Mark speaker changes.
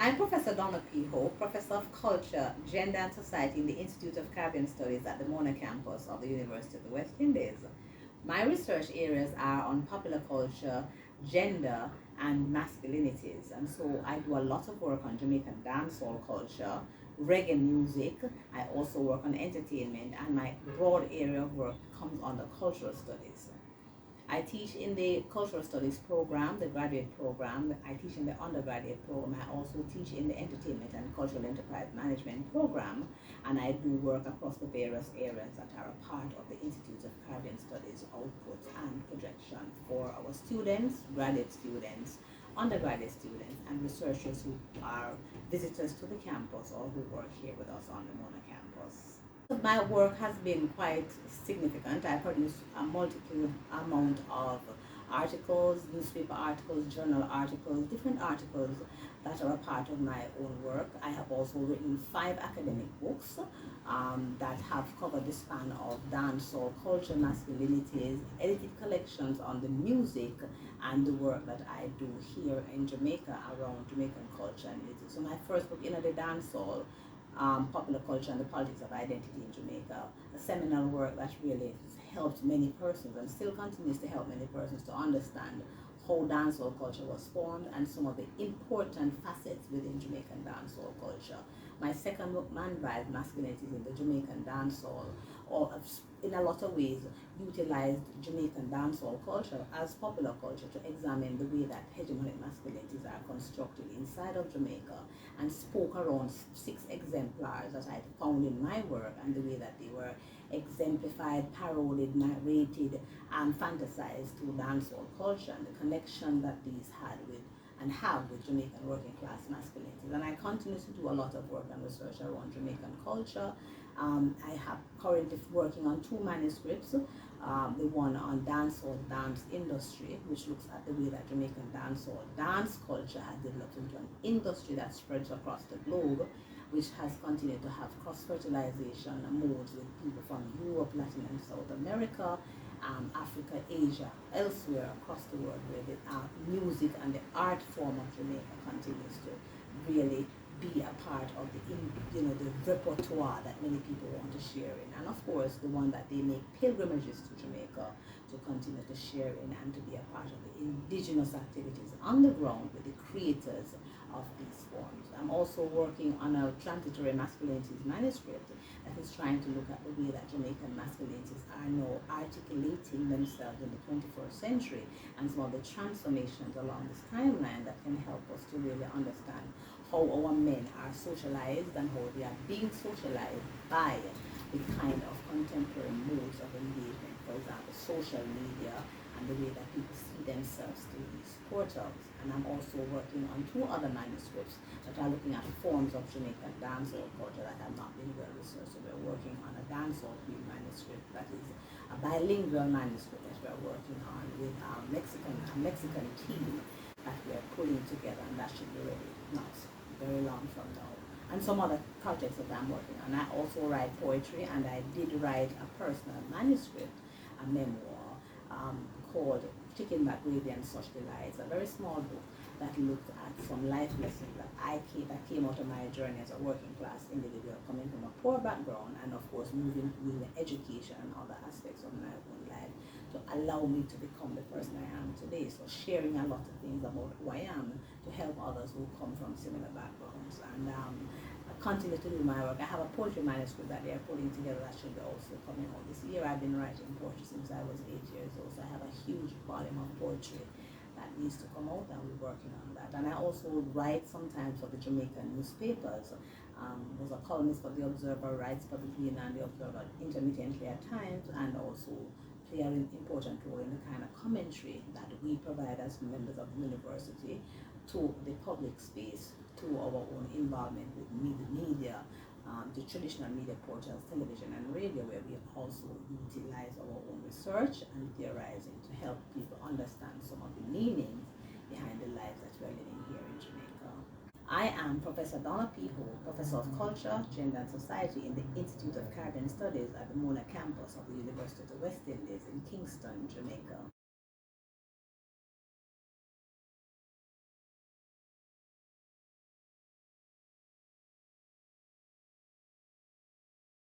Speaker 1: I'm Professor Donna Ph.D, Professor of Culture, Gender and Society in the Institute of Caribbean Studies at the Mona campus of the University of the West Indies. My research areas are on popular culture, gender, and masculinities. And so I do a lot of work on Jamaican dancehall culture, reggae music. I also work on entertainment, and my broad area of work comes under cultural studies. I teach in the Cultural Studies program, the graduate program. I teach in the undergraduate program. I also teach in the Entertainment and Cultural Enterprise Management program. And I do work across the various areas that are a part of the Institute of Caribbean Studies output and projection for our students, graduate students, undergraduate students, and researchers who are visitors to the campus or who work here with us on the Mona campus. My work has been quite significant. I produce a multiple amount of articles, newspaper articles, journal articles, different articles that are a part of my own work. I have also written 5 academic books that have covered the span of dancehall culture, masculinities, edited collections on the music and the work that I do here in Jamaica around Jamaican culture and music. So my first book, In the Dancehall, Popular Culture and the Politics of Identity in Jamaica, a seminal work that really has helped many persons and still continues to help many persons to understand how dancehall culture was formed and some of the important facets within Jamaican dancehall culture. My second book, Man Vibes, Masculinities in the Jamaican Dancehall, or in a lot of ways utilized Jamaican dancehall culture as popular culture to examine the way that hegemonic masculinities are constructed inside of Jamaica, and spoke around 6 exemplars that I found in my work and the way that they were exemplified, parodied, narrated, and fantasized through dancehall culture and the connection that these had with and have with Jamaican working class masculinities. And I continue to do a lot of work and research around Jamaican culture. I have currently working on 2 manuscripts. The one on dancehall dance industry, which looks at the way that Jamaican dancehall dance culture has developed into an industry that spreads across the globe, which has continued to have cross-fertilization modes with people from Europe, Latin and South America, Africa, Asia, elsewhere across the world, where the music and the art form of Jamaica continues to really be a part of the repertoire that many people want to share in, and of course the one that they make pilgrimages to Jamaica to continue to share in and to be a part of the indigenous activities on the ground with the creators of these forms. I'm also working on a transitory masculinities manuscript that is trying to look at the way that Jamaican masculinities are now articulating themselves in the 21st century and some of the transformations along this timeline that can help us to really understand how our men are socialized and how they are being socialized by the kind of contemporary modes of engagement, for example, social media and the way that people see themselves through these portals. And I'm also working on 2 other manuscripts that are looking at forms of Jamaican dancehall culture that have not been well researched. So we're working on a dancehall queen manuscript that is a bilingual manuscript that we're working on with a Mexican team that we're pulling together, and that should be ready not very long from now. And some other projects that I'm working on. I also write poetry, and I did write a personal manuscript, a memoir called Chicken Back Gravy and Such Delights, a very small book that looked at some life lessons that came out of my journey as a working class individual coming from a poor background, and of course moving through the education and other aspects of my own life to allow me to become the person I am today. So sharing a lot of things about who I am to help others who come from similar backgrounds. And I continue to do my work. I have a poetry manuscript that they are putting together that should be also coming out this year. I've been writing poetry since I was 8 years old, so I have a huge volume of poetry that needs to come out, and we're working on that. And I also write sometimes for the Jamaican newspapers. Was a columnist for the Observer, writes for the Gleaner and the Observer intermittently at times, and also play an important role in the kind of commentary that we provide as members of the university to the public space, to our own involvement with media, the traditional media portals, television and radio, where we also utilize our own research and theorizing to help people understand some of the meanings behind the lives that we're living here in Jamaica. I am Professor Donna Ph.D, Professor of Culture, Gender and Society in the Institute of Caribbean Studies at the Mona campus of the University of the West Indies in Kingston, Jamaica.